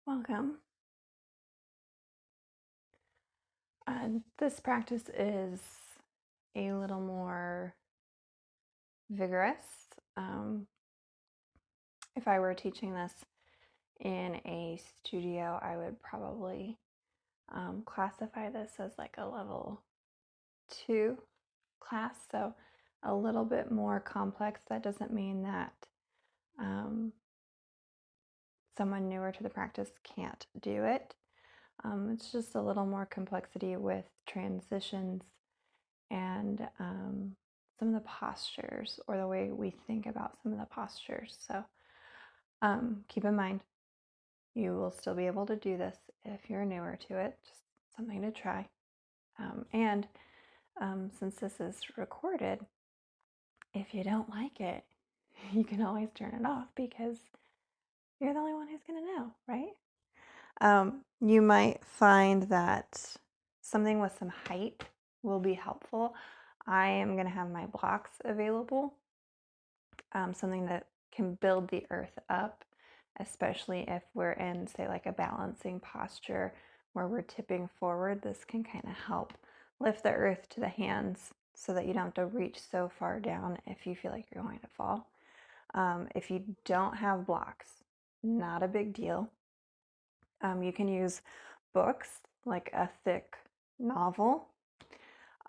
Welcome. This practice is a little more vigorous. If I were teaching this in a studio, I would probably classify this as like a level 2 class, so a little bit more complex. That doesn't mean that someone newer to the practice can't do it. It's just a little more complexity with transitions and some of the postures, or the way we think about some of the postures. So keep in mind, you will still be able to do this if you're newer to it. Just something to try. And since this is recorded, if you don't like it, you can always turn it off, because you're the only one who's going to know, right? You might find that something with some height will be helpful. I am going to have my blocks available, something that can build the earth up, especially if we're in, say, like a balancing posture where we're tipping forward. This can kind of help lift the earth to the hands so that you don't have to reach so far down if you feel like you're going to fall. If you don't have blocks, not a big deal. You can use books, like a thick novel,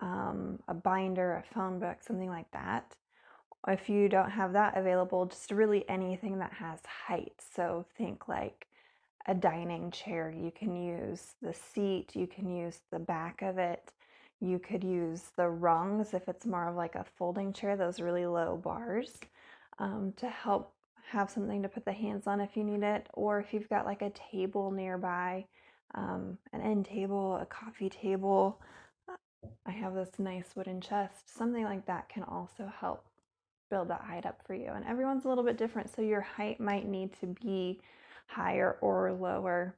a binder, a phone book, something like that. If you don't have that available, just really anything that has height. So think like a dining chair. You can use the seat, you can use the back of it, you could use the rungs if it's more of like a folding chair, those really low bars, to help have something to put the hands on if you need it. Or if you've got like a table nearby, an end table, a coffee table. I have this nice wooden chest. Something like that can also help build that height up for you. And everyone's a little bit different, so your height might need to be higher or lower.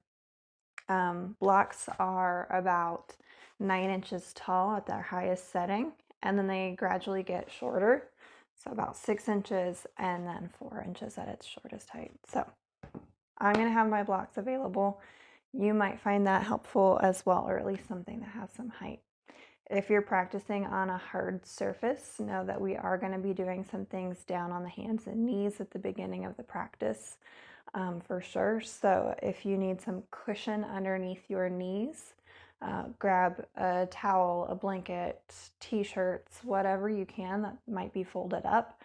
Blocks are about 9 inches tall at their highest setting, and then they gradually get shorter. So about 6 inches, and then 4 inches at its shortest height. So I'm going to have my blocks available. You might find that helpful as well, or at least something that has some height. If you're practicing on a hard surface, know that we are going to be doing some things down on the hands and knees at the beginning of the practice, for sure. So if you need some cushion underneath your knees, grab a towel, a blanket, t-shirts, whatever you can that might be folded up,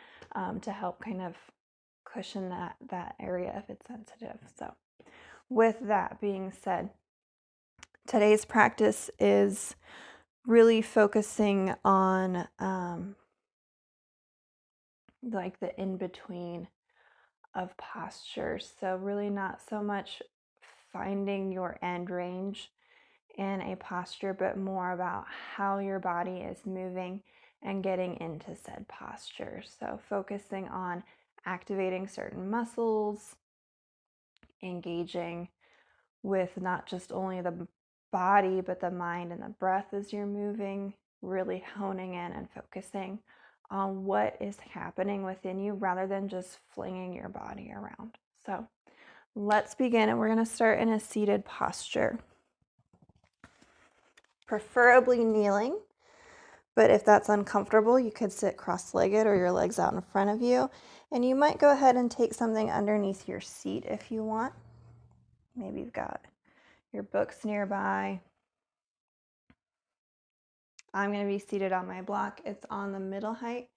to help kind of cushion that area if it's sensitive. So with that being said, today's practice is really focusing on like the in-between of postures. So really not so much finding your end range in a posture, but more about how your body is moving and getting into said posture. So focusing on activating certain muscles, engaging with not just only the body, but the mind and the breath as you're moving, really honing in and focusing on what is happening within you rather than just flinging your body around. So let's begin, and we're going to start in a seated posture. Preferably kneeling, but if that's uncomfortable, you could sit cross-legged or your legs out in front of you. And you might go ahead and take something underneath your seat if you want. Maybe you've got your books nearby. I'm going to be seated on my block. It's on the middle height,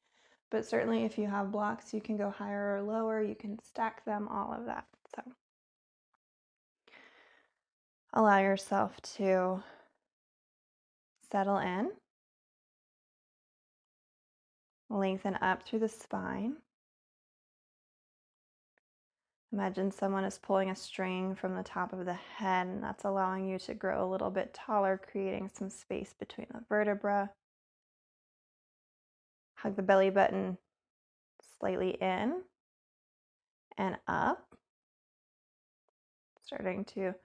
but certainly if you have blocks, you can go higher or lower. You can stack them, all of that. So allow yourself to settle in, lengthen up through the spine. Imagine someone is pulling a string from the top of the head, and that's allowing you to grow a little bit taller, creating some space between the vertebrae. Hug the belly button slightly in and up, starting to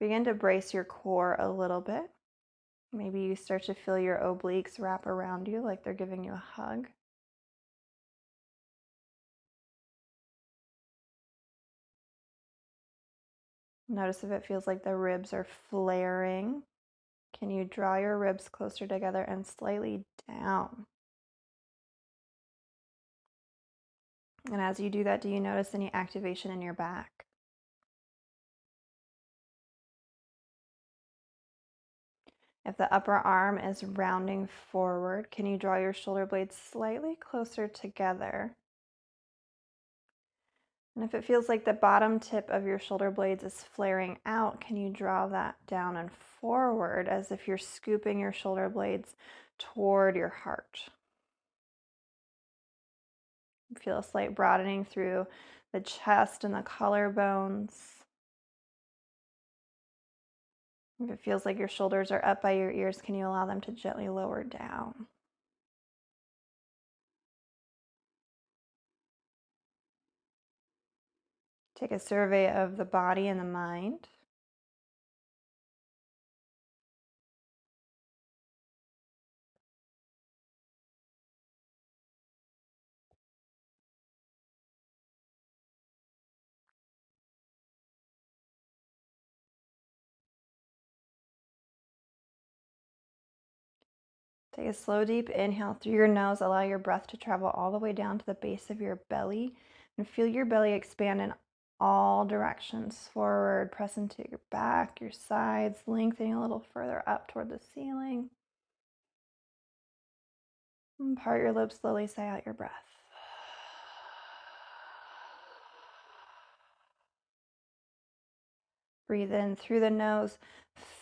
begin to brace your core a little bit. Maybe you start to feel your obliques wrap around you like they're giving you a hug. Notice if it feels like the ribs are flaring. Can you draw your ribs closer together and slightly down? And as you do that, do you notice any activation in your back? If the upper arm is rounding forward, can you draw your shoulder blades slightly closer together? And if it feels like the bottom tip of your shoulder blades is flaring out, can you draw that down and forward as if you're scooping your shoulder blades toward your heart? Feel a slight broadening through the chest and the collarbones. If it feels like your shoulders are up by your ears, can you allow them to gently lower down? Take a survey of the body and the mind. Take a slow, deep inhale through your nose. Allow your breath to travel all the way down to the base of your belly. And feel your belly expand in all directions. Forward, press into your back, your sides, lengthening a little further up toward the ceiling. And part your lips, slowly sigh out your breath. Breathe in through the nose.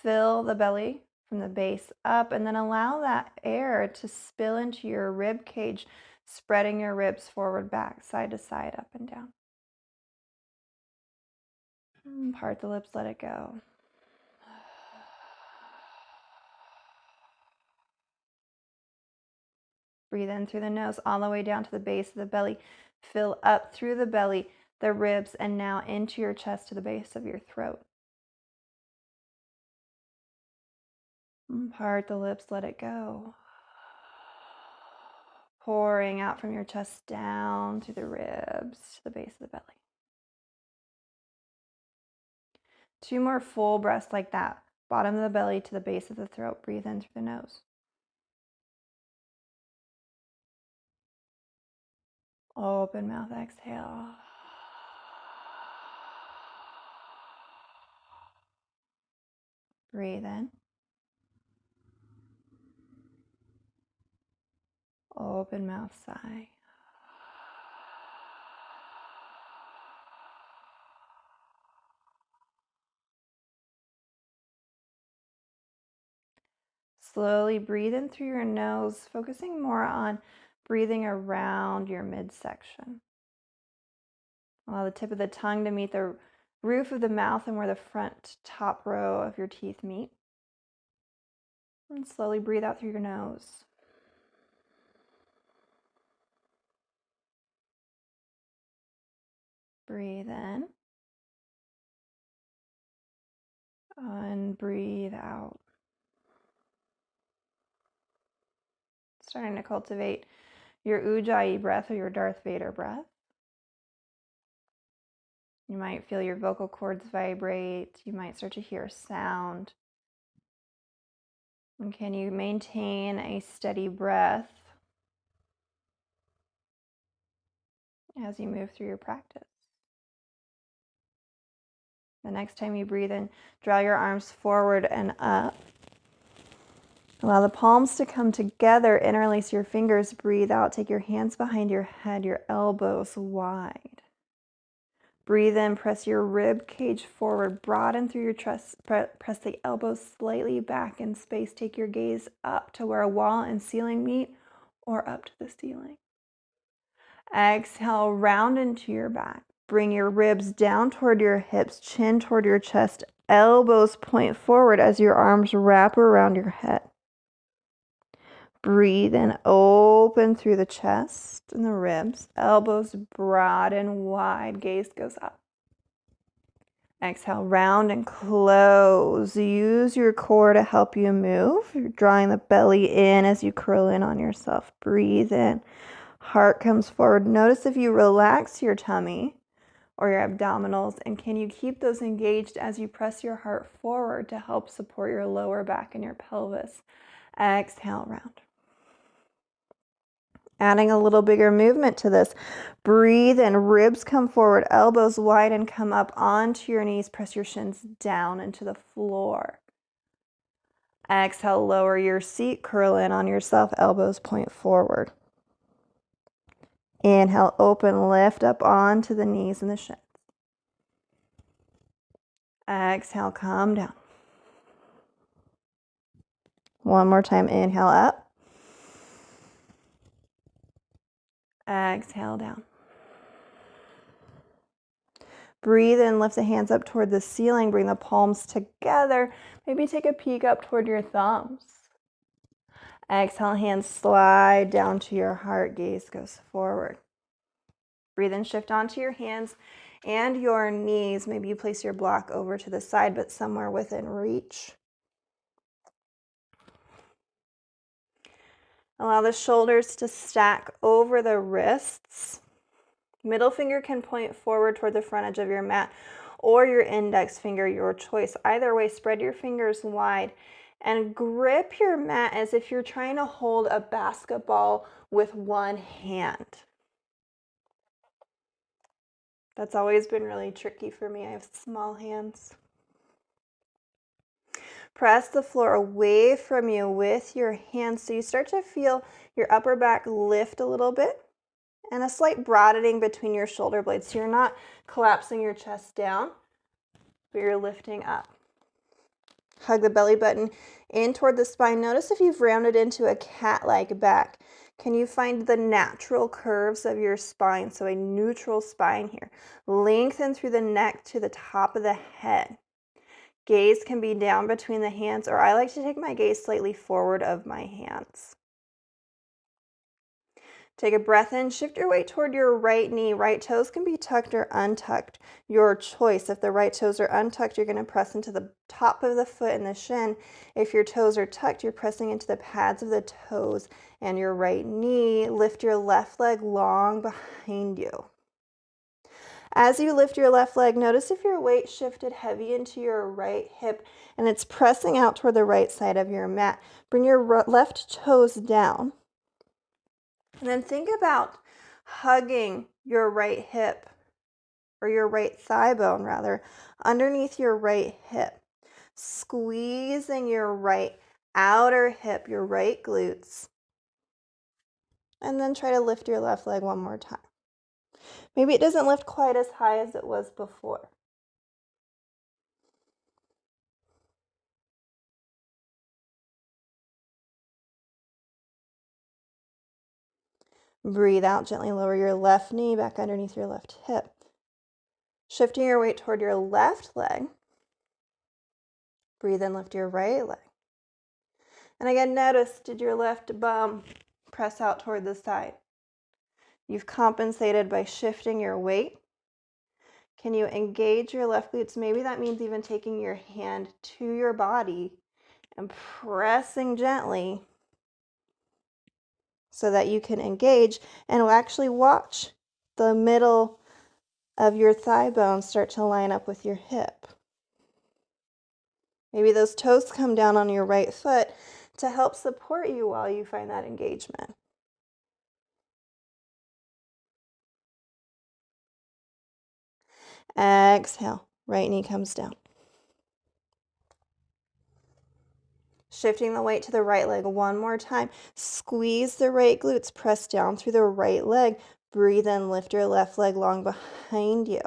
Fill the belly from the base up, and then allow that air to spill into your rib cage, spreading your ribs forward, back, side to side, up and down. And part the lips, let it go. Breathe in through the nose all the way down to the base of the belly. Fill up through the belly, the ribs, and now into your chest to the base of your throat. And part the lips, let it go. Pouring out from your chest down to the ribs, to the base of the belly. 2 more full breaths like that. Bottom of the belly to the base of the throat. Breathe in through the nose. Open mouth, exhale. Breathe in. Open mouth, sigh. Slowly breathe in through your nose, focusing more on breathing around your midsection. Allow the tip of the tongue to meet the roof of the mouth and where the front top row of your teeth meet. And slowly breathe out through your nose. Breathe in. And breathe out. Starting to cultivate your Ujjayi breath or your Darth Vader breath. You might feel your vocal cords vibrate. You might start to hear sound. And can you maintain a steady breath as you move through your practice? The next time you breathe in, draw your arms forward and up. Allow the palms to come together. Interlace your fingers. Breathe out. Take your hands behind your head, your elbows wide. Breathe in. Press your rib cage forward. Broaden through your chest. Press the elbows slightly back in space. Take your gaze up to where a wall and ceiling meet, or up to the ceiling. Exhale, round into your back. Bring your ribs down toward your hips, chin toward your chest. Elbows point forward as your arms wrap around your head. Breathe in, open through the chest and the ribs. Elbows broad and wide. Gaze goes up. Exhale, round and close. Use your core to help you move. You're drawing the belly in as you curl in on yourself. Breathe in. Heart comes forward. Notice if you relax your tummy or your abdominals? And can you keep those engaged as you press your heart forward to help support your lower back and your pelvis? Exhale, round. Adding a little bigger movement to this. Breathe in, ribs come forward, elbows wide and come up onto your knees. Press your shins down into the floor. Exhale, lower your seat, curl in on yourself, elbows point forward. Inhale, open, lift up onto the knees and the shins. Exhale, come down. One more time, inhale up. Exhale down. Breathe in, lift the hands up toward the ceiling, bring the palms together. Maybe take a peek up toward your thumbs. Exhale, hands slide down to your heart, gaze goes forward. Breathe in, shift onto your hands and your knees. Maybe you place your block over to the side, but somewhere within reach. Allow the shoulders to stack over the wrists. Middle finger can point forward toward the front edge of your mat, or your index finger, your choice. Either way, spread your fingers wide and grip your mat as if you're trying to hold a basketball with one hand. That's always been really tricky for me. I have small hands. Press the floor away from you with your hands so you start to feel your upper back lift a little bit and a slight broadening between your shoulder blades. So you're not collapsing your chest down, but you're lifting up. Hug the belly button in toward the spine. Notice if you've rounded into a cat-like back. Can you find the natural curves of your spine? So a neutral spine here. Lengthen through the neck to the top of the head. Gaze can be down between the hands, or I like to take my gaze slightly forward of my hands. Take a breath in, shift your weight toward your right knee. Right toes can be tucked or untucked, your choice. If the right toes are untucked, you're going to press into the top of the foot and the shin. If your toes are tucked, you're pressing into the pads of the toes and your right knee. Lift your left leg long behind you. As you lift your left leg, notice if your weight shifted heavy into your right hip and it's pressing out toward the right side of your mat. Bring your left toes down. And then think about hugging your right hip, or your right thigh bone rather, underneath your right hip. Squeezing your right outer hip, your right glutes. And then try to lift your left leg one more time. Maybe it doesn't lift quite as high as it was before. Breathe out, gently lower your left knee back underneath your left hip. Shifting your weight toward your left leg. Breathe in, lift your right leg. And again, notice, did your left bum press out toward the side? You've compensated by shifting your weight. Can you engage your left glutes? Maybe that means even taking your hand to your body and pressing gently so that you can engage and actually watch the middle of your thigh bone start to line up with your hip. Maybe those toes come down on your right foot to help support you while you find that engagement. Exhale, right knee comes down. Shifting the weight to the right leg one more time. Squeeze the right glutes, press down through the right leg. Breathe in, lift your left leg long behind you.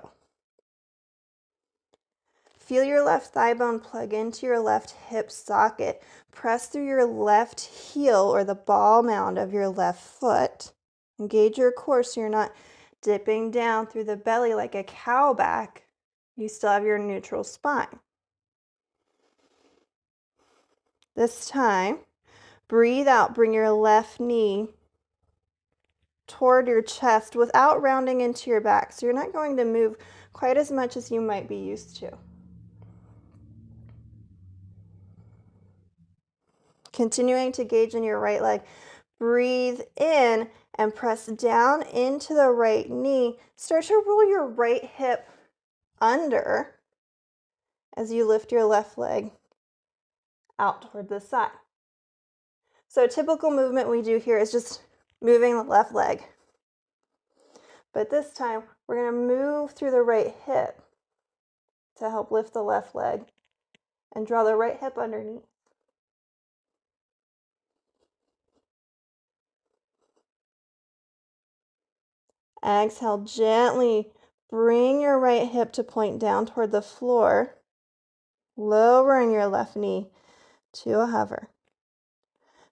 Feel your left thigh bone plug into your left hip socket. Press through your left heel or the ball mound of your left foot. Engage your core so you're not dipping down through the belly like a cow back. You still have your neutral spine. This time, breathe out, bring your left knee toward your chest without rounding into your back. So you're not going to move quite as much as you might be used to. Continuing to engage in your right leg. Breathe in and press down into the right knee. Start to roll your right hip under as you lift your left leg out toward the side. So a typical movement we do here is just moving the left leg. But this time, we're going to move through the right hip to help lift the left leg and draw the right hip underneath. Exhale, gently bring your right hip to point down toward the floor, lowering your left knee to a hover.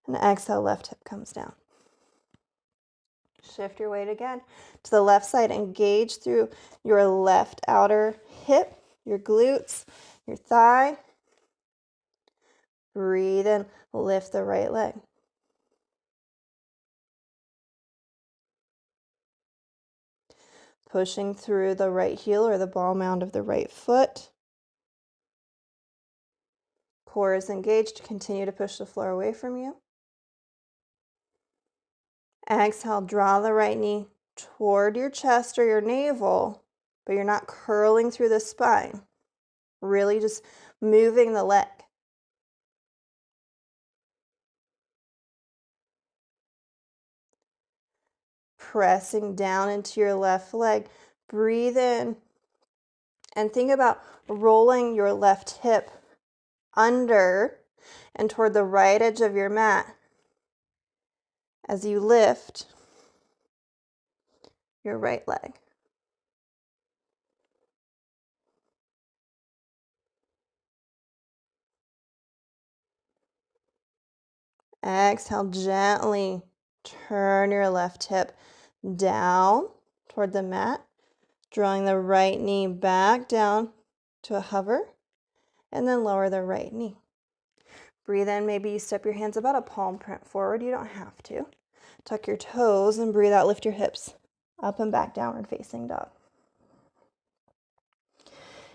And exhale, left hip comes down. Shift your weight again to the left side. Engage through your left outer hip, your glutes, your thigh. Breathe in, lift the right leg. Pushing through the right heel or the ball mound of the right foot. Core is engaged. Continue to push the floor away from you. Exhale, draw the right knee toward your chest or your navel, but you're not curling through the spine. Really just moving the leg. Pressing down into your left leg. Breathe in and think about rolling your left hip under and toward the right edge of your mat as you lift your right leg. Exhale, gently turn your left hip down toward the mat, drawing the right knee back down to a hover, and then lower the right knee. Breathe in, maybe you step your hands about a palm print forward. You don't have to. Tuck your toes and breathe out, lift your hips up and back, downward facing dog.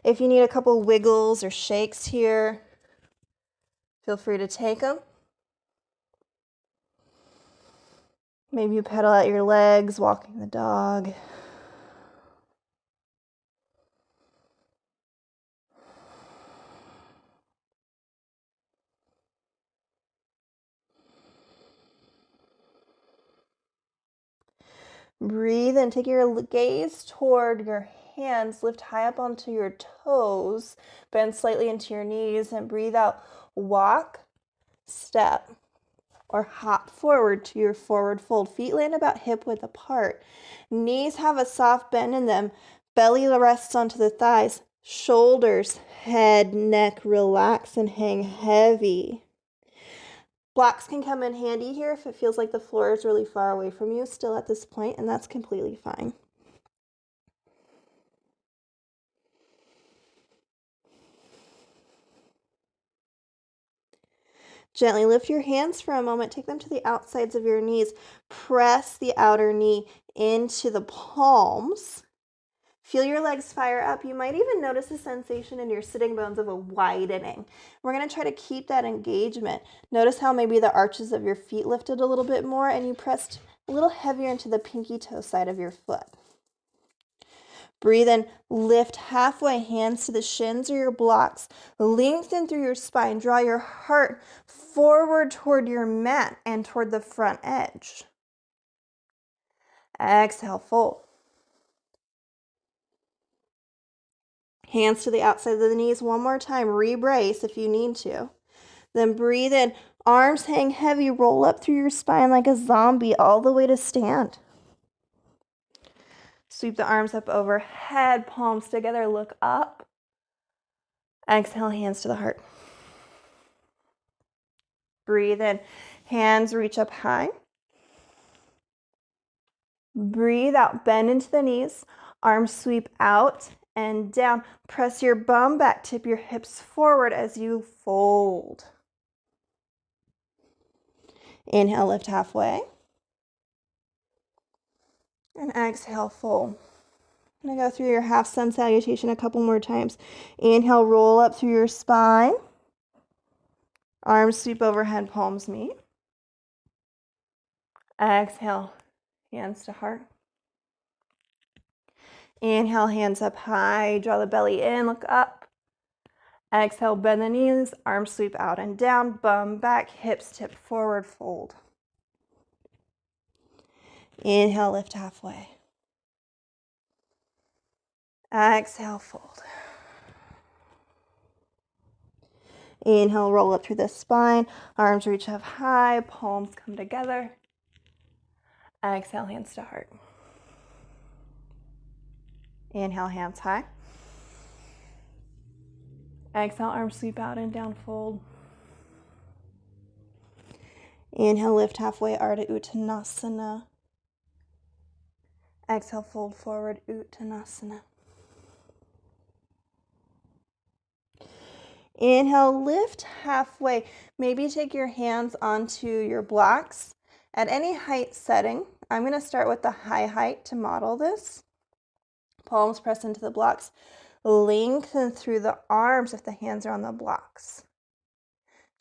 If you need a couple wiggles or shakes here, feel free to take them. Maybe you pedal out your legs, walking the dog. Breathe and take your gaze toward your hands. Lift high up onto your toes. Bend slightly into your knees and breathe out. Walk, step, or hop forward to your forward fold. Feet land about hip width apart. Knees have a soft bend in them. Belly rests onto the thighs. Shoulders, head, neck relax and hang heavy. Blocks can come in handy here if it feels like the floor is really far away from you still at this point, and that's completely fine. Gently lift your hands for a moment. Take them to the outsides of your knees. Press the outer knee into the palms. Feel your legs fire up. You might even notice a sensation in your sitting bones of a widening. We're going to try to keep that engagement. Notice how maybe the arches of your feet lifted a little bit more and you pressed a little heavier into the pinky toe side of your foot. Breathe in, lift halfway, hands to the shins or your blocks. Lengthen through your spine. Draw your heart forward toward your mat and toward the front edge. Exhale, fold. Hands to the outside of the knees one more time. Rebrace if you need to. Then breathe in. Arms hang heavy. Roll up through your spine like a zombie all the way to stand. Sweep the arms up overhead. Palms together. Look up. Exhale, hands to the heart. Breathe in. Hands reach up high. Breathe out. Bend into the knees. Arms sweep out and down. Press your bum back, tip your hips forward as you fold. Inhale, lift halfway. And exhale, fold. I'm going to go through your half sun salutation a couple more times. Inhale, roll up through your spine. Arms sweep overhead, palms meet. Exhale, hands to heart. Inhale, hands up high, draw the belly in, look up. Exhale, bend the knees, arms sweep out and down, bum back, hips tip forward, fold. Inhale, lift halfway. Exhale, fold. Inhale, roll up through the spine, arms reach up high, palms come together. Exhale, hands to heart. Inhale, hands high. Exhale, arms sweep out and down, fold. Inhale, lift halfway, Ardha Uttanasana. Exhale, fold forward, Uttanasana. Inhale, lift halfway. Maybe take your hands onto your blocks at any height setting. I'm going to start with the high height to model this. Palms press into the blocks. Lengthen through the arms if the hands are on the blocks.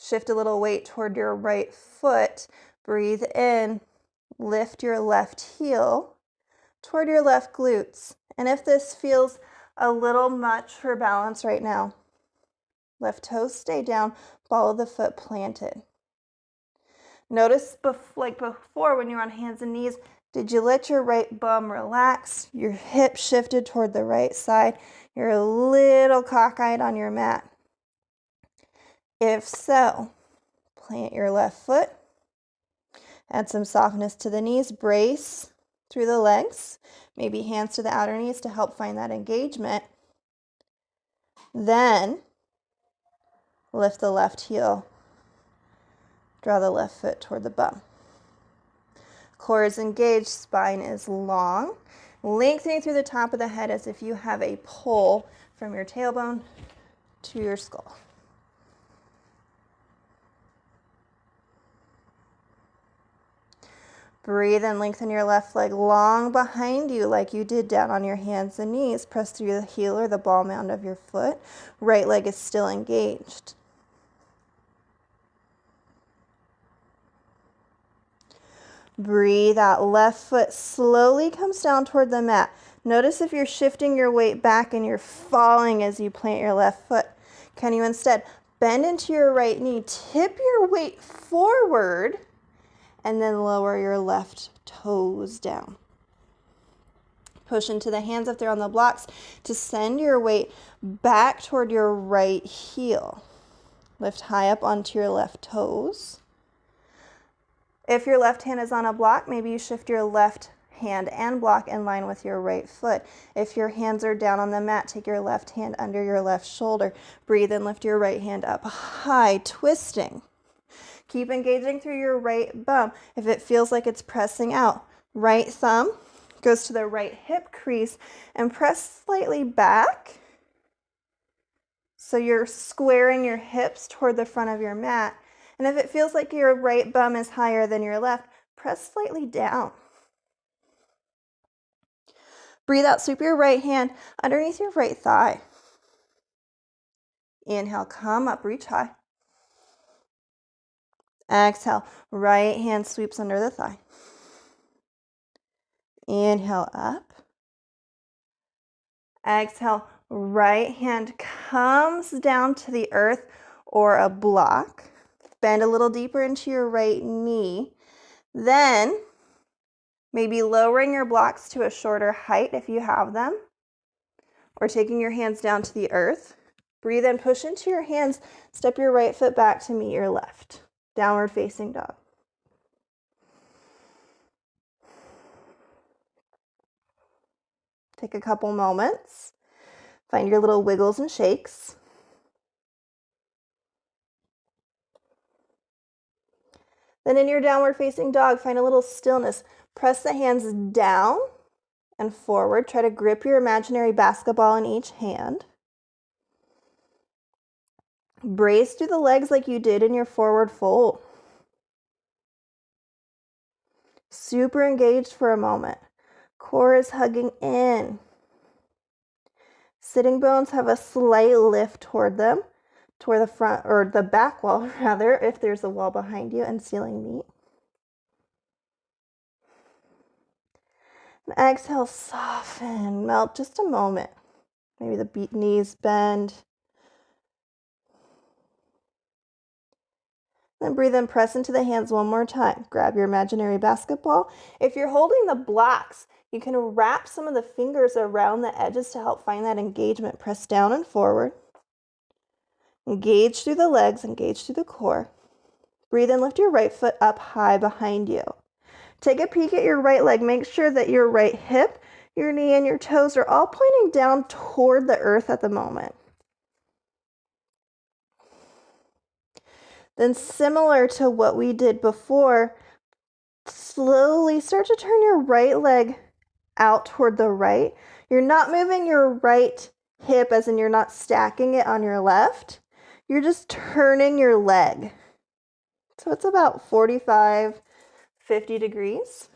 Shift a little weight toward your right foot. Breathe in. Lift your left heel toward your left glutes. And if this feels a little much for balance right now, left toes stay down, ball of the foot planted. Notice like before when you're on hands and knees, did you let your right bum relax? Your hip shifted toward the right side. You're a little cockeyed on your mat. If so, plant your left foot. Add some softness to the knees. Brace through the legs. Maybe hands to the outer knees to help find that engagement. Then lift the left heel. Draw the left foot toward the bum. Core is engaged, spine is long. Lengthening through the top of the head as if you have a pull from your tailbone to your skull. Breathe and lengthen your left leg long behind you like you did down on your hands and knees. Press through the heel or the ball mound of your foot. Right leg is still engaged. Breathe out. Left foot slowly comes down toward the mat. Notice if you're shifting your weight back and you're falling as you plant your left foot. Can you instead bend into your right knee, tip your weight forward, and then lower your left toes down. Push into the hands if they're on the blocks to send your weight back toward your right heel. Lift high up onto your left toes. If your left hand is on a block, maybe you shift your left hand and block in line with your right foot. If your hands are down on the mat, take your left hand under your left shoulder. Breathe and lift your right hand up high, twisting. Keep engaging through your right bum. If it feels like it's pressing out, right thumb goes to the right hip crease and press slightly back. So you're squaring your hips toward the front of your mat. And if it feels like your right bum is higher than your left, press slightly down. Breathe out, sweep your right hand underneath your right thigh. Inhale, come up, reach high. Exhale, right hand sweeps under the thigh. Inhale, up. Exhale, right hand comes down to the earth or a block. Bend a little deeper into your right knee. Then, maybe lowering your blocks to a shorter height if you have them, or taking your hands down to the earth. Breathe in, push into your hands, step your right foot back to meet your left. Downward facing dog. Take a couple moments. Find your little wiggles and shakes. Then in your downward facing dog, find a little stillness. Press the hands down and forward. Try to grip your imaginary basketball in each hand. Brace through the legs like you did in your forward fold. Super engaged for a moment. Core is hugging in. Sitting bones have a slight lift toward them, toward the front, or the back wall rather, if there's a wall behind you, and ceiling meet. Exhale, soften, melt just a moment. Maybe the knees bend. Then breathe in, press into the hands one more time. Grab your imaginary basketball. If you're holding the blocks, you can wrap some of the fingers around the edges to help find that engagement. Press down and forward. Engage through the legs, engage through the core. Breathe in, lift your right foot up high behind you. Take a peek at your right leg. Make sure that your right hip, your knee, and your toes are all pointing down toward the earth at the moment. Then, similar to what we did before, slowly start to turn your right leg out toward the right. You're not moving your right hip, as in you're not stacking it on your left. You're just turning your leg. So it's about 45, 50 degrees.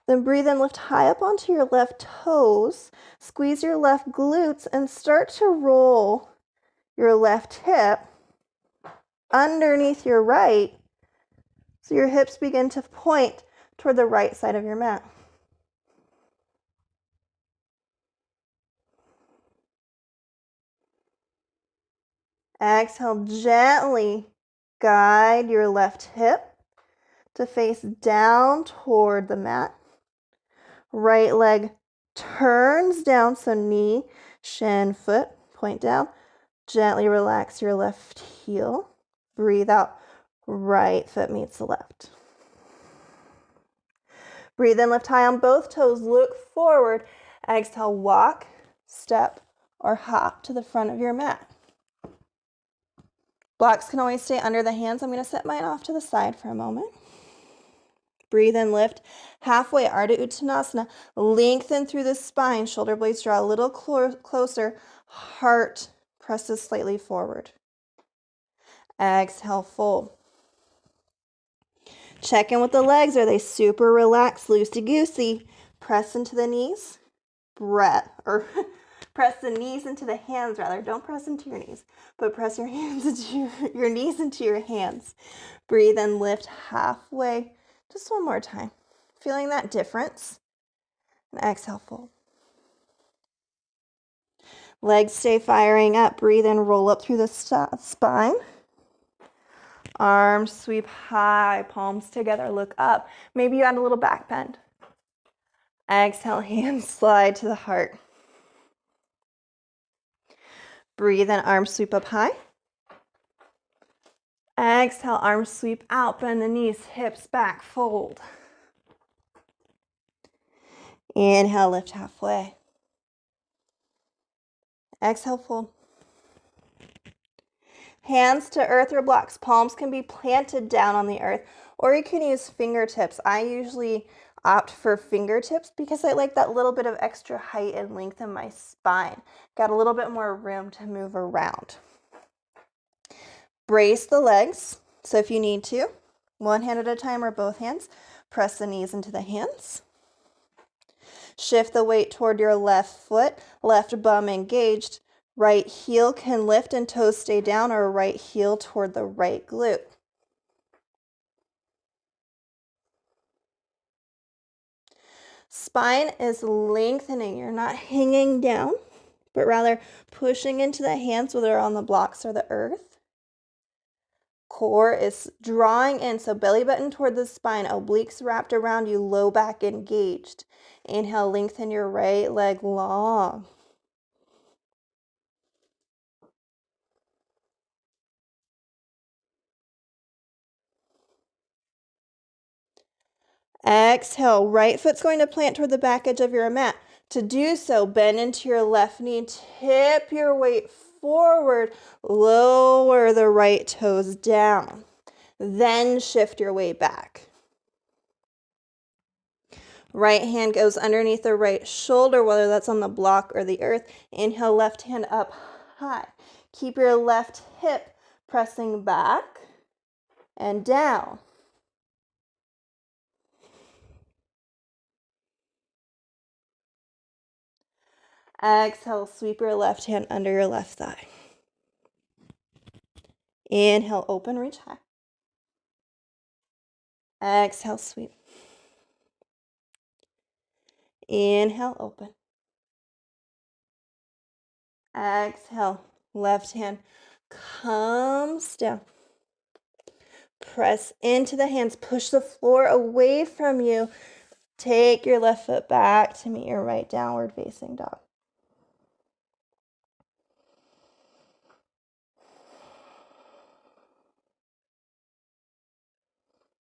Then breathe in, lift high up onto your left toes, squeeze your left glutes, and start to roll your left hip underneath your right so your hips begin to point toward the right side of your mat. Exhale, gently guide your left hip to face down toward the mat. Right leg turns down, so knee, shin, foot, point down. Gently relax your left heel. Breathe out, right foot meets the left. Breathe in, lift high on both toes, look forward. Exhale, walk, step, or hop to the front of your mat. Blocks can always stay under the hands. I'm going to set mine off to the side for a moment. Breathe in, lift halfway, Ardha Uttanasana. Lengthen through the spine. Shoulder blades draw a little closer. Heart presses slightly forward. Exhale, fold. Check in with the legs. Are they super relaxed, loosey-goosey? Press into the knees. Press the knees into the hands, rather. Don't press into your knees, but press your hands into your knees into your hands. Breathe and lift halfway. Just one more time. Feeling that difference. And exhale, fold. Legs stay firing up. Breathe in, roll up through the spine. Arms sweep high, palms together, look up. Maybe you add a little back bend. Exhale, hands slide to the heart. Breathe in, arms sweep up high. Exhale, arms sweep out, bend the knees, hips back, fold. Inhale, lift halfway. Exhale, fold. Hands to earth or blocks. Palms can be planted down on the earth, or you can use fingertips. I usually opt for fingertips because I like that little bit of extra height and length in my spine. Got a little bit more room to move around. Brace the legs. So if you need to, one hand at a time or both hands, press the knees into the hands. Shift the weight toward your left foot, left bum engaged. Right heel can lift and toes stay down, or right heel toward the right glute. Spine is lengthening. You're not hanging down, but rather pushing into the hands, whether on the blocks or the earth. Core is drawing in, so belly button toward the spine, obliques wrapped around you, low back engaged. Inhale, lengthen your right leg long. Exhale, right foot's going to plant toward the back edge of your mat. To do so, bend into your left knee, tip your weight forward, lower the right toes down. Then shift your weight back. Right hand goes underneath the right shoulder, whether that's on the block or the earth. Inhale, left hand up high. Keep your left hip pressing back and down. Exhale, sweep your left hand under your left thigh. Inhale, open, reach high. Exhale, sweep. Inhale, open. Exhale, left hand comes down. Press into the hands, push the floor away from you. Take your left foot back to meet your right downward facing dog.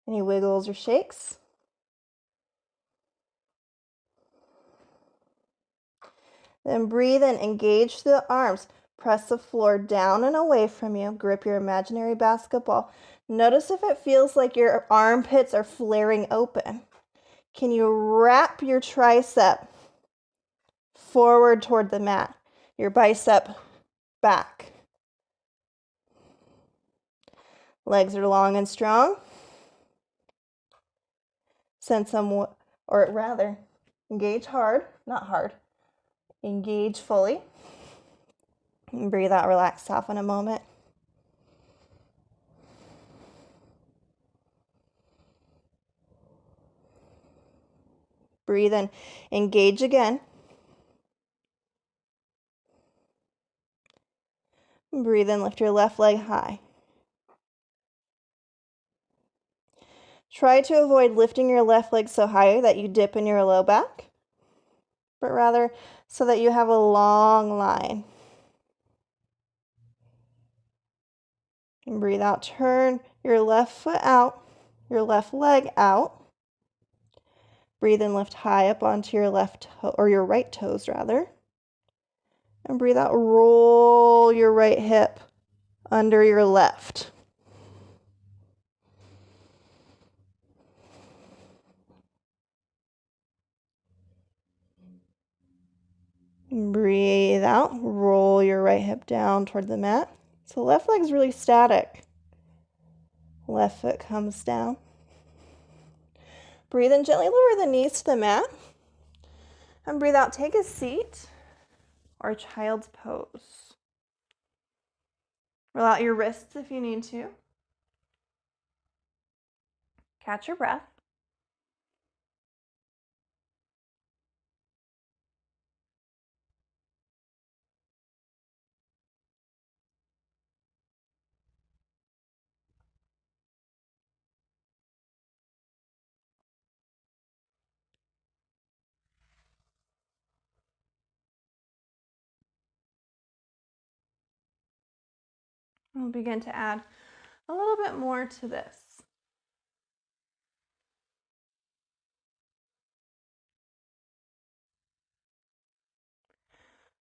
Any wiggles or shakes? Then breathe in, engage the arms. Press the floor down and away from you. Grip your imaginary basketball. Notice if it feels like your armpits are flaring open. Can you wrap your tricep forward toward the mat? Your bicep back. Legs are long and strong. Send some, or rather, engage hard, not hard. Engage fully. And breathe out, relax, soften a moment. Breathe in, engage again. Breathe in, lift your left leg high. Try to avoid lifting your left leg so high that you dip in your low back, but rather so that you have a long line. And breathe out, turn your left foot out, your left leg out. Breathe in, lift high up onto your left toe, or your right toes rather. And breathe out, roll your right hip under your left. Breathe out, roll your right hip down toward the mat. So left leg's really static. Left foot comes down. Breathe in, gently lower the knees to the mat. And breathe out, take a seat or child's pose. Roll out your wrists if you need to. Catch your breath. We'll begin to add a little bit more to this.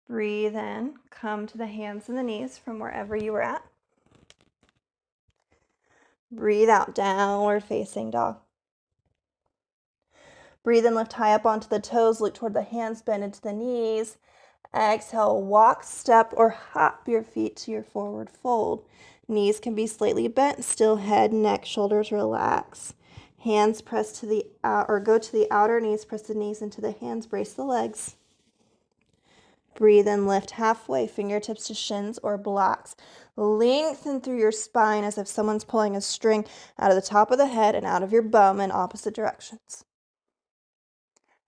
Breathe in, come to the hands and the knees from wherever you were at. Breathe out, downward facing dog. Breathe in, lift high up onto the toes, look toward the hands, bend into the knees. Exhale, walk, step, or hop your feet to your forward fold. Knees can be slightly bent, still head, neck, shoulders relax. Hands press to the or go to the outer knees, press the knees into the hands, brace the legs. Breathe in, lift halfway, fingertips to shins or blocks. Lengthen through your spine as if someone's pulling a string out of the top of the head and out of your bum in opposite directions.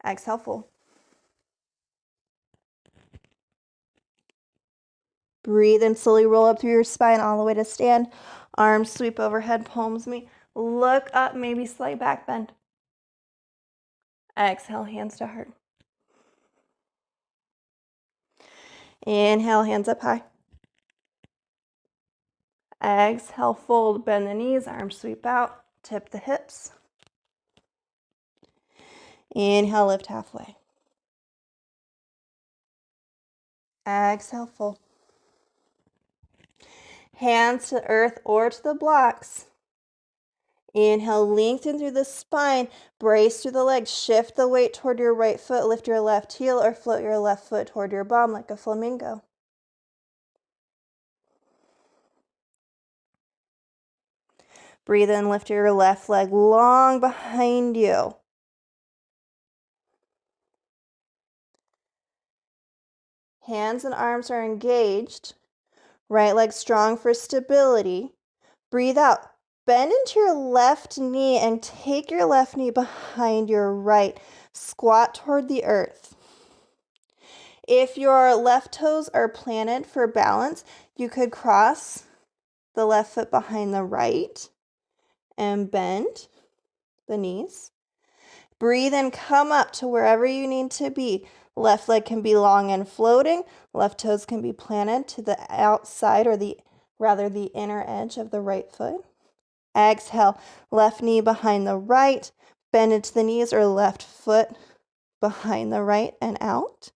Exhale, full. Breathe in, slowly roll up through your spine all the way to stand. Arms sweep overhead, palms meet. Look up, maybe slight back bend. Exhale, hands to heart. Inhale, hands up high. Exhale, fold, bend the knees, arms sweep out, tip the hips. Inhale, lift halfway. Exhale, fold. Hands to earth or to the blocks. Inhale, lengthen through the spine, brace through the legs, shift the weight toward your right foot, lift your left heel or float your left foot toward your bum like a flamingo. Breathe in, lift your left leg long behind you. Hands and arms are engaged. Right leg strong for stability. Breathe out. Bend into your left knee and take your left knee behind your right. Squat toward the earth. If your left toes are planted for balance, you could cross the left foot behind the right and bend the knees. Breathe and come up to wherever you need to be. Left leg can be long and floating. Left toes can be planted to the outside, or the inner edge of the right foot. Exhale, left knee behind the right, bend into the knees, or left foot behind the right and out.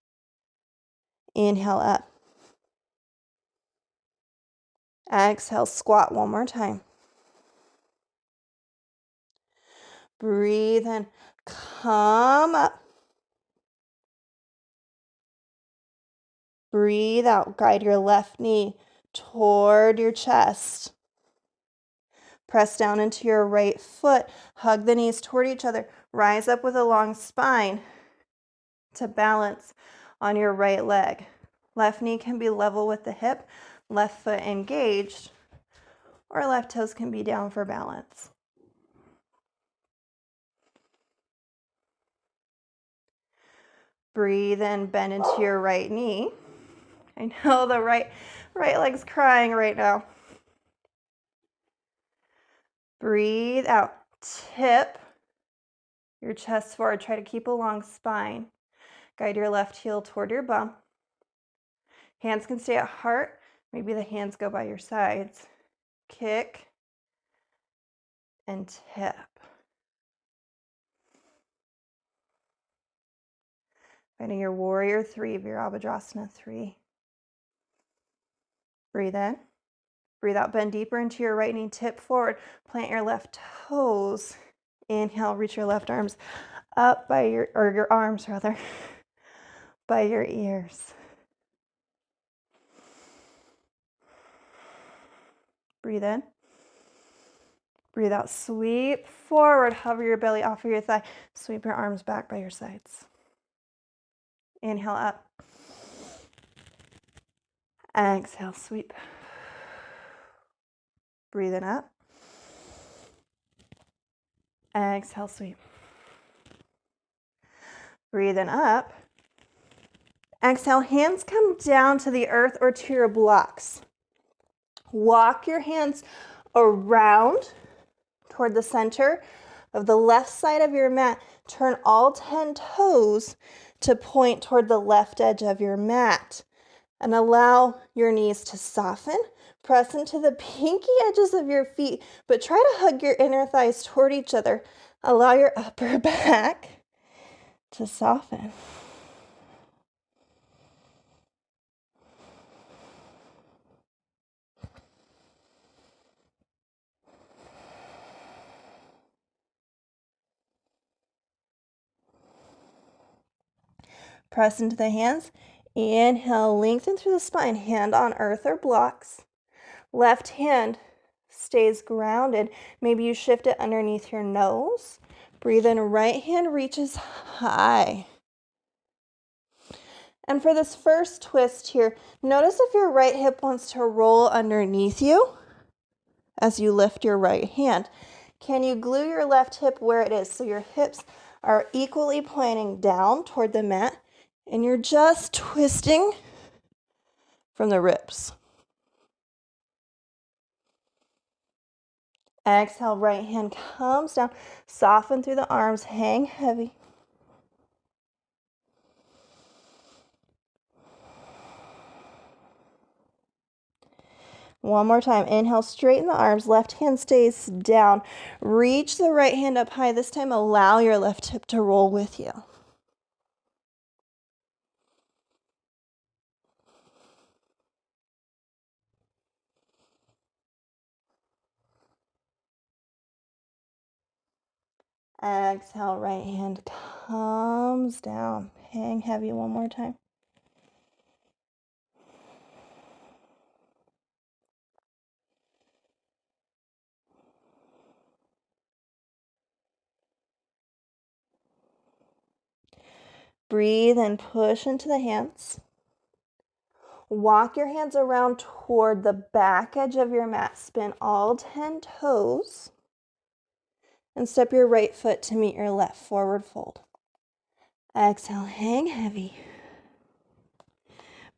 Inhale up. Exhale, squat one more time. Breathe in, come up. Breathe out, guide your left knee toward your chest. Press down into your right foot, hug the knees toward each other. Rise up with a long spine to balance on your right leg. Left knee can be level with the hip, left foot engaged, or left toes can be down for balance. Breathe in, bend into your right knee. I know the right leg's crying right now. Breathe out. Tip your chest forward. Try to keep a long spine. Guide your left heel toward your bum. Hands can stay at heart. Maybe the hands go by your sides. Kick and tip. Finding your warrior 3, Virabhadrasana 3. Breathe in. Breathe out, bend deeper into your right knee, tip forward, plant your left toes. Inhale, reach your left arms up by your arms by your ears. Breathe in. Breathe out, sweep forward, hover your belly off of your thigh, sweep your arms back by your sides. Inhale up. Exhale, sweep. Breathe in up. Exhale, sweep. Breathe in up. Exhale, hands come down to the earth or to your blocks. Walk your hands around toward the center of the left side of your mat. Turn all 10 toes to point toward the left edge of your mat. And allow your knees to soften. Press into the pinky edges of your feet, but try to hug your inner thighs toward each other. Allow your upper back to soften. Press into the hands. Inhale, lengthen through the spine, hand on earth or blocks. Left hand stays grounded. Maybe you shift it underneath your nose. Breathe in, right hand reaches high. And for this first twist here, notice if your right hip wants to roll underneath you as you lift your right hand. Can you glue your left hip where it is so your hips are equally pointing down toward the mat and you're just twisting from the ribs? Exhale, right hand comes down, soften through the arms, hang heavy. One more time. Inhale, straighten the arms. Left hand stays down. Reach the right hand up high. This time, allow your left hip to roll with you. Exhale, right hand comes down. Hang heavy one more time. Breathe and push into the hands. Walk your hands around toward the back edge of your mat. Spin all 10 toes. And step your right foot to meet your left, forward fold. Exhale, hang heavy.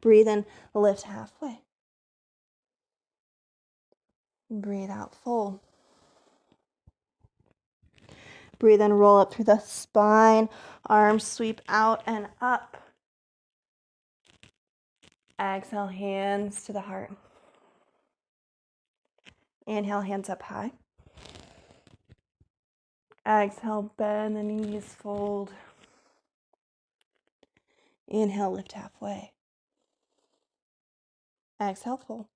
Breathe in, lift halfway. Breathe out, fold. Breathe in, roll up through the spine. Arms sweep out and up. Exhale, hands to the heart. Inhale, hands up high. Exhale, bend the knees, fold. Inhale, lift halfway. Exhale, fold.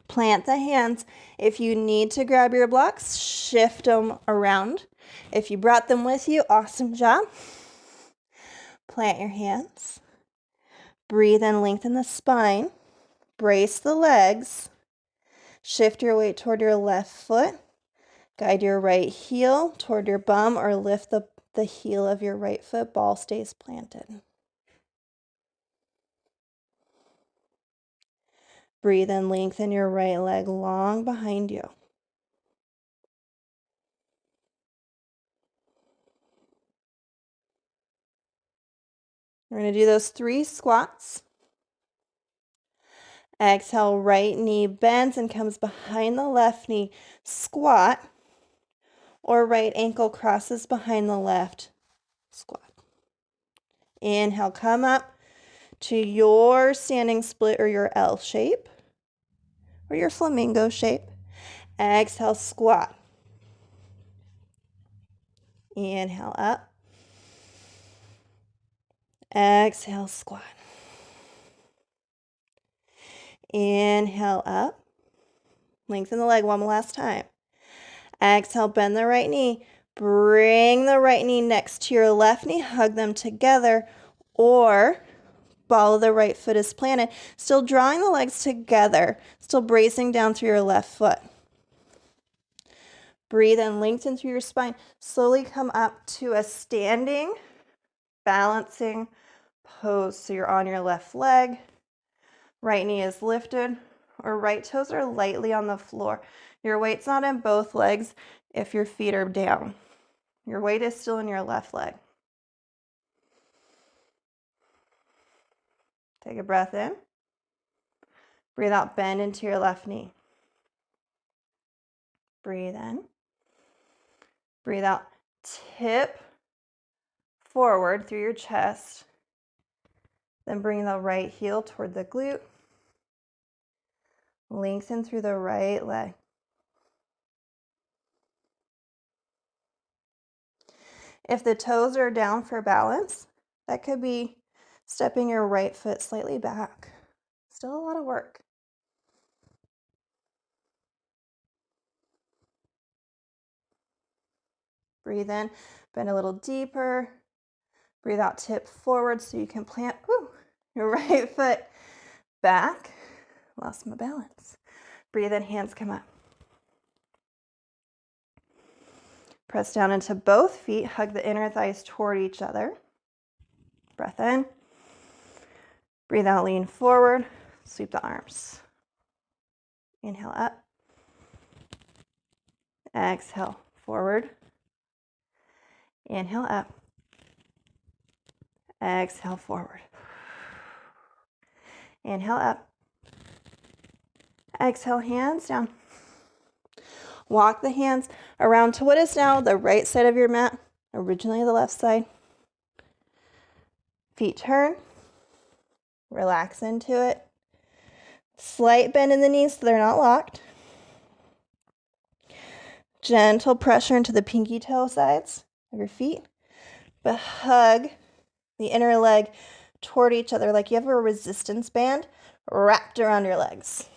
Plant the hands. If you need to grab your blocks, shift them around. If you brought them with you, awesome job. Plant your hands. Breathe in, lengthen the spine. Brace the legs. Shift your weight toward your left foot. Guide your right heel toward your bum or lift the heel of your right foot. Ball stays planted. Breathe in, lengthen your right leg long behind you. We're going to do those 3 squats. Exhale, right knee bends and comes behind the left knee. Squat, or right ankle crosses behind the left. Squat. Inhale, come up to your standing split or your L shape or your flamingo shape. Exhale, squat. Inhale, up. Exhale, squat. Inhale, up. Lengthen the leg one last time. Exhale, bend the right knee. Bring the right knee next to your left knee. Hug them together, or ball of the right foot is planted. Still drawing the legs together. Still bracing down through your left foot. Breathe in, lengthen through your spine. Slowly come up to a standing, balancing pose. So you're on your left leg. Right knee is lifted, or right toes are lightly on the floor. Your weight's not in both legs if your feet are down. Your weight is still in your left leg. Take a breath in. Breathe out, bend into your left knee. Breathe in. Breathe out, tip forward through your chest. Then bring the right heel toward the glute. Lengthen through the right leg. If the toes are down for balance, that could be stepping your right foot slightly back. Still a lot of work. Breathe in, bend a little deeper. Breathe out, tip forward so you can plant your right foot back. Lost my balance. Breathe in, hands come up. Press down into both feet. Hug the inner thighs toward each other. Breath in. Breathe out, lean forward. Sweep the arms. Inhale up. Exhale, forward. Inhale up. Exhale, forward. Inhale up. Exhale, hands down. Walk the hands around to what is now the right side of your mat, originally the left side. Feet turn. Relax into it. Slight bend in the knees so they're not locked. Gentle pressure into the pinky toe sides of your feet, but hug the inner leg toward each other like you have a resistance band wrapped around your legs.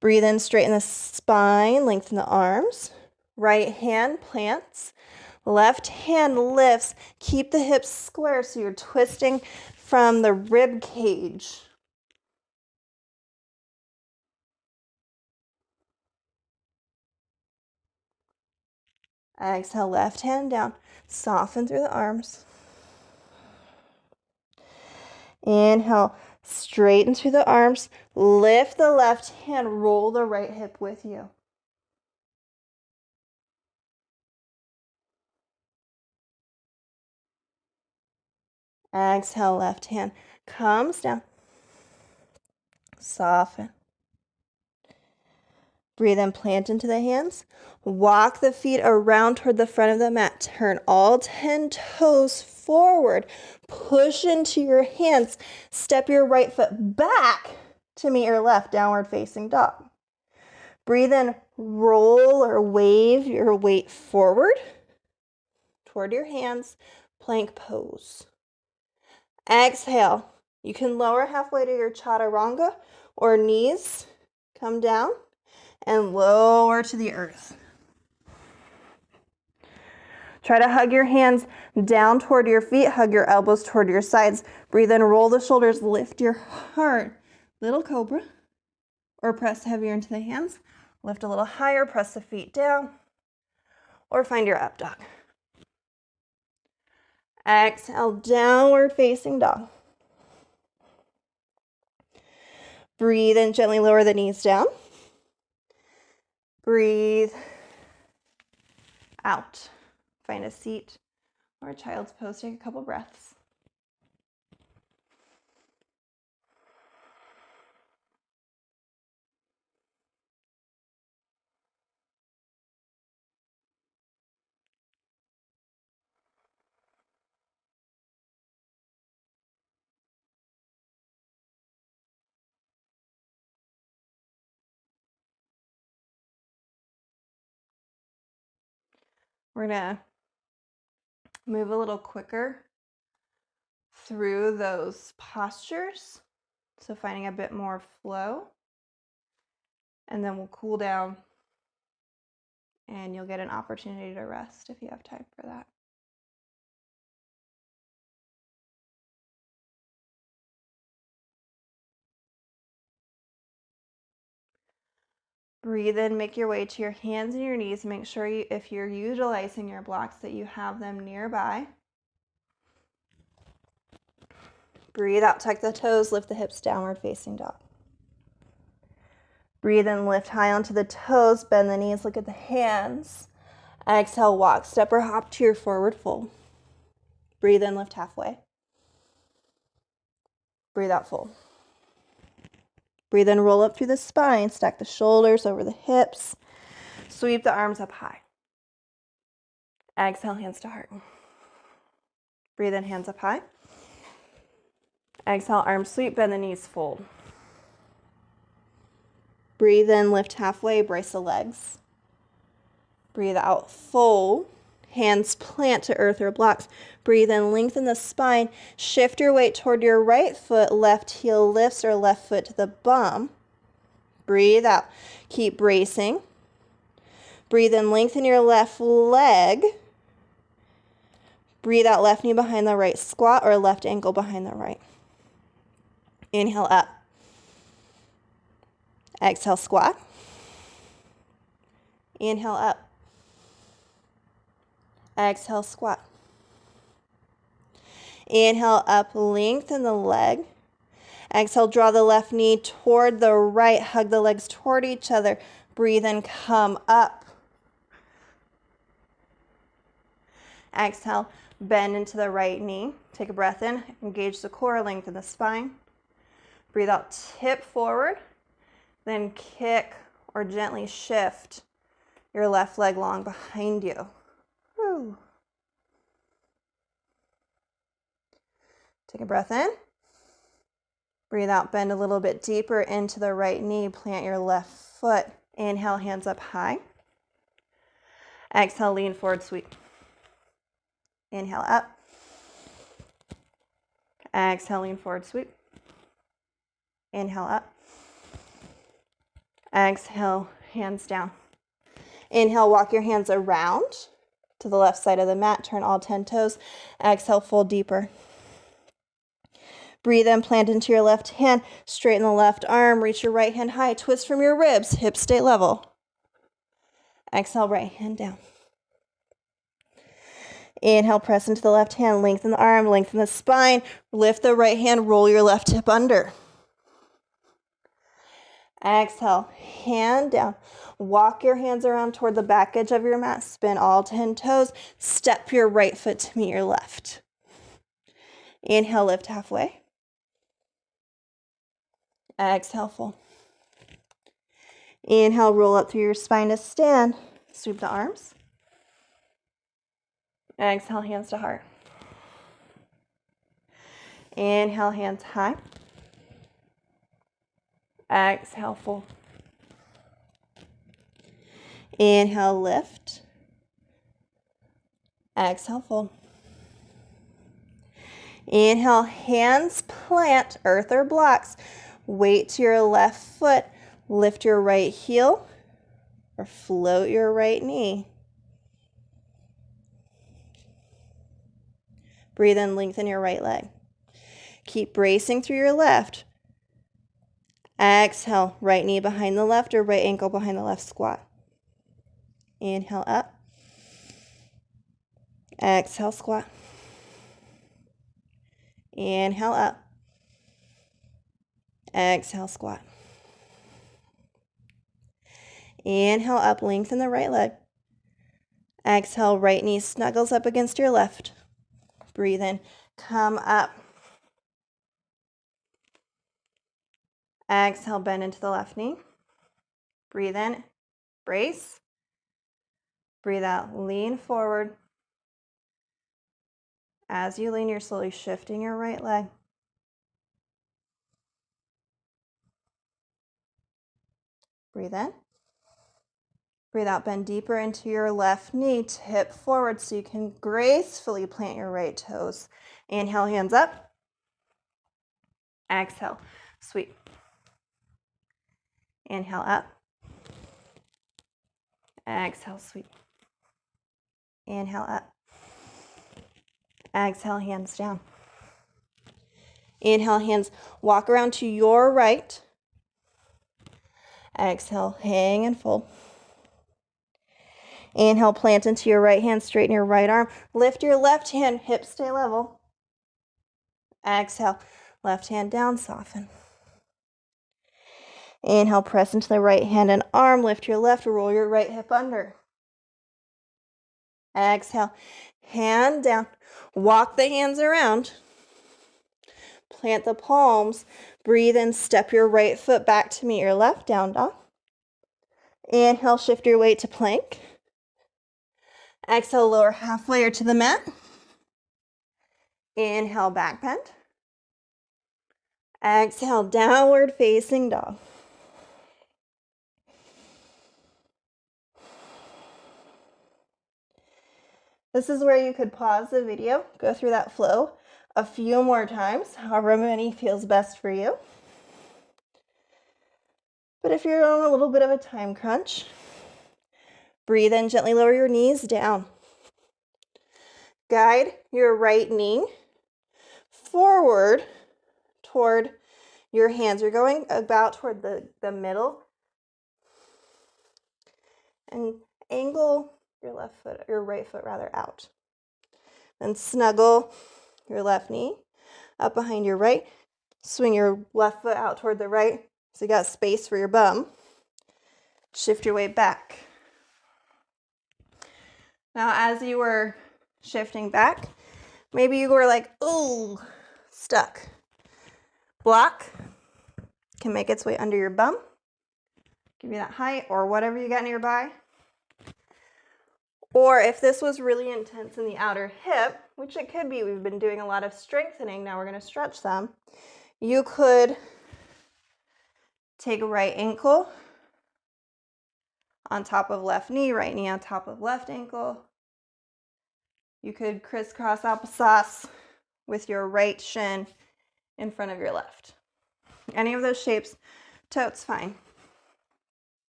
Breathe in, straighten the spine, lengthen the arms. Right hand plants, left hand lifts. Keep the hips square so you're twisting from the rib cage. Exhale, left hand down. Soften through the arms. Inhale, straighten through the arms. Lift the left hand, roll the right hip with you. Exhale, left hand comes down. Soften. Breathe in, plant into the hands. Walk the feet around toward the front of the mat. Turn all 10 toes forward. Push into your hands. Step your right foot back to meet your left, downward facing dog. Breathe in, roll or wave your weight forward toward your hands, plank pose. Exhale. You can lower halfway to your chaturanga or knees. Come down and lower to the earth. Try to hug your hands down toward your feet. Hug your elbows toward your sides. Breathe in, roll the shoulders, lift your heart. Little cobra. Or press heavier into the hands. Lift a little higher, press the feet down. Or find your up dog. Exhale, downward facing dog. Breathe in, gently lower the knees down. Breathe out. Find a seat or a child's pose. Take a couple breaths. We're going to move a little quicker through those postures. So finding a bit more flow. And then we'll cool down and you'll get an opportunity to rest if you have time for that. Breathe in, make your way to your hands and your knees. Make sure if you're utilizing your blocks that you have them nearby. Breathe out, tuck the toes, lift the hips, downward facing dog. Breathe in, lift high onto the toes, bend the knees, look at the hands. Exhale, walk, step or hop to your forward fold. Breathe in, lift halfway. Breathe out, fold. Breathe in, roll up through the spine, stack the shoulders over the hips. Sweep the arms up high. Exhale, hands to heart. Breathe in, hands up high. Exhale, arms sweep, bend the knees, fold. Breathe in, lift halfway, brace the legs. Breathe out, fold. Hands plant to earth or blocks. Breathe in, lengthen the spine. Shift your weight toward your right foot, left heel lifts or left foot to the bum. Breathe out. Keep bracing. Breathe in, lengthen your left leg. Breathe out, left knee behind the right squat or left ankle behind the right. Inhale up. Exhale, squat. Inhale up. Exhale, squat. Inhale up, lengthen the leg. Exhale, draw the left knee toward the right. Hug the legs toward each other. Breathe in, come up. Exhale, bend into the right knee. Take a breath in, engage the core, lengthen the spine. Breathe out, tip forward. Then kick or gently shift your left leg long behind you. Whew. Take a breath in. Breathe out, bend a little bit deeper into the right knee. Plant your left foot. Inhale, hands up high. Exhale, lean forward, sweep. Inhale up. Exhale, lean forward, sweep. Inhale up. Exhale, hands down. Inhale, walk your hands around to the left side of the mat. Turn all 10 toes. Exhale, fold deeper. Breathe in, plant into your left hand. Straighten the left arm. Reach your right hand high. Twist from your ribs. Hips stay level. Exhale, right hand down. Inhale, press into the left hand. Lengthen the arm. Lengthen the spine. Lift the right hand. Roll your left hip under. Exhale, hand down. Walk your hands around toward the back edge of your mat. Spin all 10 toes. Step your right foot to meet your left. Inhale, lift halfway. Exhale, fold. Inhale, roll up through your spine to stand. Sweep the arms. Exhale, hands to heart. Inhale, hands high. Exhale, fold. Inhale, lift. Exhale, fold. Inhale, hands plant, earth or blocks. Weight to your left foot. Lift your right heel or float your right knee. Breathe in, lengthen your right leg. Keep bracing through your left. Exhale, right knee behind the left or right ankle behind the left, squat. Inhale up. Exhale, squat. Inhale up. Exhale, squat. Inhale up, lengthen the right leg. Exhale, right knee snuggles up against your left. Breathe in, come up. Exhale, bend into the left knee. Breathe in, brace. Breathe out, lean forward. As you lean, you're slowly shifting your right leg. Breathe in. Breathe out, bend deeper into your left knee, tip forward so you can gracefully plant your right toes. Inhale, hands up. Exhale, sweep. Inhale up. Exhale, sweep. Inhale up. Exhale, hands down. Inhale, hands walk around to your right. Exhale, hang and fold. Inhale, plant into your right hand, straighten your right arm. Lift your left hand, hips stay level. Exhale, left hand down, soften. Inhale, press into the right hand and arm. Lift your left, roll your right hip under. Exhale, hand down. Walk the hands around. Plant the palms. Breathe in, step your right foot back to meet your left, down dog. Inhale, shift your weight to plank. Exhale, lower halfway or to the mat. Inhale, back bend. Exhale, downward facing dog. This is where you could pause the video, go through that flow a few more times, however many feels best for you. But if you're on a little bit of a time crunch, breathe in, gently lower your knees down. Guide your right knee forward toward your hands. You're going about toward the middle. And angle your right foot out. Then snuggle your left knee up behind your right. Swing your left foot out toward the right so you got space for your bum. Shift your weight back. Now, as you were shifting back, maybe you were like, ooh, stuck. Block can make its way under your bum. Give you that height or whatever you got nearby. Or if this was really intense in the outer hip, which it could be, we've been doing a lot of strengthening, now we're going to stretch them. You could take right ankle on top of left knee on top of left ankle. You could crisscross applesauce with your right shin in front of your left. Any of those shapes, totes fine.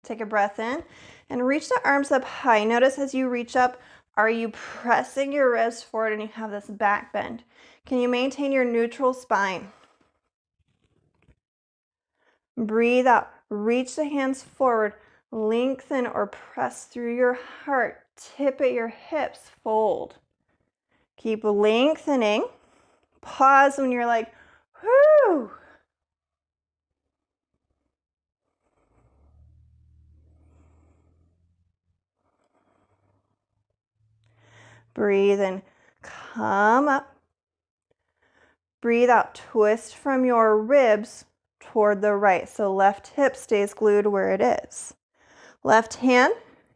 Take a breath in and reach the arms up high. Notice as you reach up, are you pressing your ribs forward and you have this back bend? Can you maintain your neutral spine? Breathe out. Reach the hands forward. Lengthen or press through your heart. Tip at your hips. Fold. Keep lengthening. Pause when you're like, whoo. Breathe in, come up. Breathe out, twist from your ribs toward the right. So left hip stays glued where it is. Left hand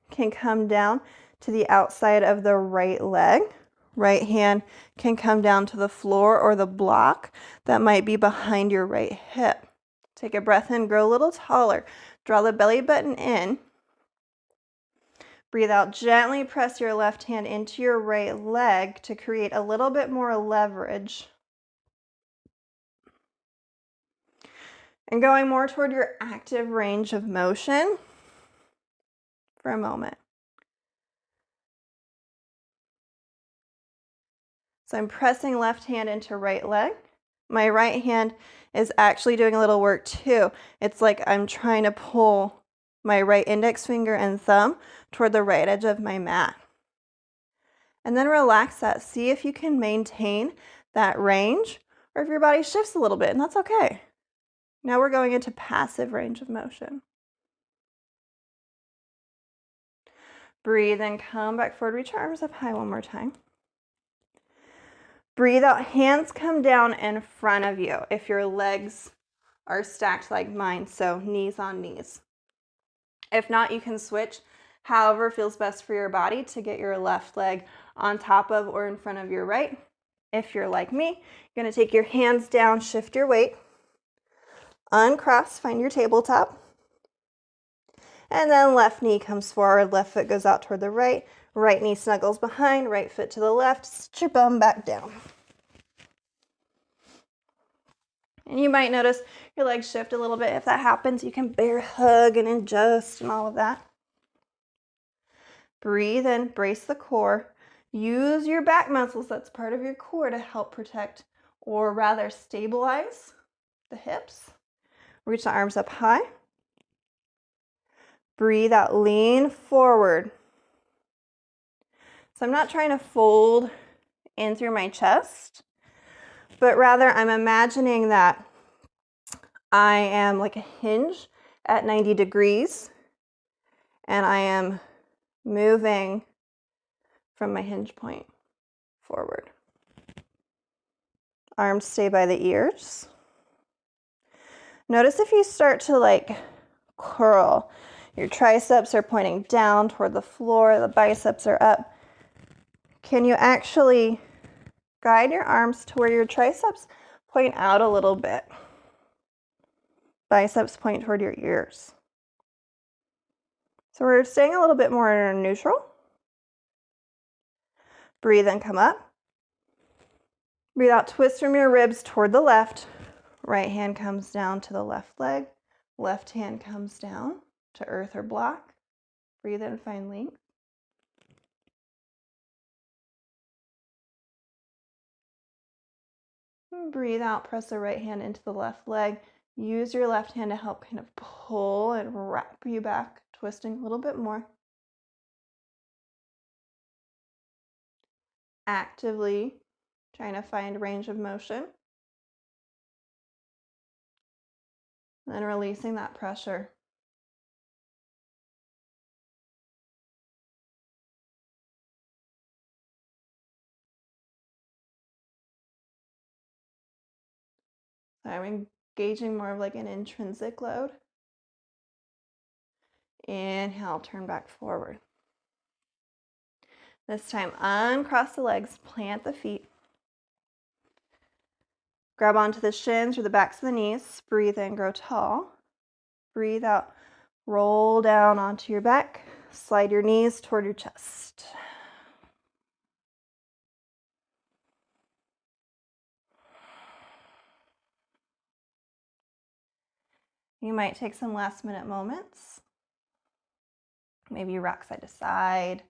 can come down to the outside of the right leg. Right hand can come down to the floor or the block that might be behind your right hip. Take a breath in, grow a little taller. Draw the belly button in. Breathe out, gently press your left hand into your right leg to create a little bit more leverage. And going more toward your active range of motion for a moment. So I'm pressing left hand into right leg. My right hand is actually doing a little work too. It's like I'm trying to pull my right index finger and thumb toward the right edge of my mat. And then relax that. See if you can maintain that range or if your body shifts a little bit, and that's okay. Now we're going into passive range of motion. Breathe in, come back forward, reach your arms up high one more time. Breathe out, hands come down in front of you if your legs are stacked like mine, so knees on knees. If not, you can switch however feels best for your body to get your left leg on top of or in front of your right. If you're like me, you're going to take your hands down, shift your weight, uncross, find your tabletop, and then left knee comes forward, left foot goes out toward the right, right knee snuggles behind, right foot to the left, sit your bum back down. And you might notice your legs shift a little bit. If that happens, you can bear hug and adjust and all of that. Breathe in, brace the core. Use your back muscles, that's part of your core, to help protect or rather stabilize the hips. Reach the arms up high. Breathe out, lean forward. So I'm not trying to fold in through my chest, but rather I'm imagining that I am like a hinge at 90 degrees and I am moving from my hinge point forward. Arms stay by the ears. Notice if you start to like curl, your triceps are pointing down toward the floor, the biceps are up. Can you actually guide your arms to where your triceps point out a little bit? Biceps point toward your ears. So we're staying a little bit more neutral. Breathe in, come up. Breathe out, twist from your ribs toward the left. Right hand comes down to the left leg. Left hand comes down to earth or block. Breathe in, find length. Breathe out, press the right hand into the left leg. Use your left hand to help kind of pull and wrap you back, twisting a little bit more. Actively trying to find range of motion. And then releasing that pressure. So I'm engaging more of like an intrinsic load. Inhale, turn back forward. This time, uncross the legs, plant the feet. Grab onto the shins or the backs of the knees. Breathe in, grow tall. Breathe out, roll down onto your back. Slide your knees toward your chest. You might take some last minute moments. Maybe you rock side to side.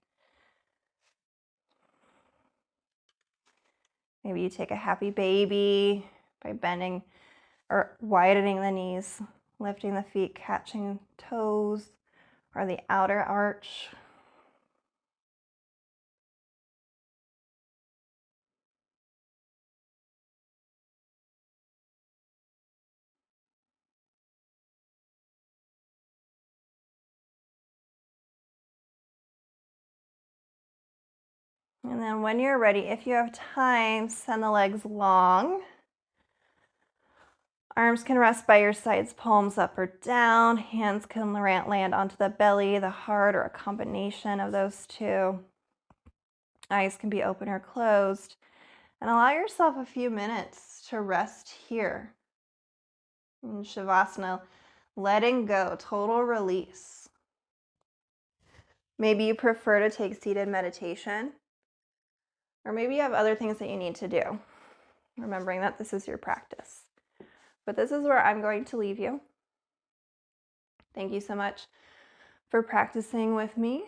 Maybe you take a happy baby by bending or widening the knees, lifting the feet, catching toes or the outer arch. And then when you're ready, if you have time, send the legs long. Arms can rest by your sides, palms up or down. Hands can land onto the belly, the heart, or a combination of those two. Eyes can be open or closed. And allow yourself a few minutes to rest here. In Shavasana, letting go, total release. Maybe you prefer to take seated meditation, or maybe you have other things that you need to do, remembering that this is your practice. But this is where I'm going to leave you. Thank you so much for practicing with me.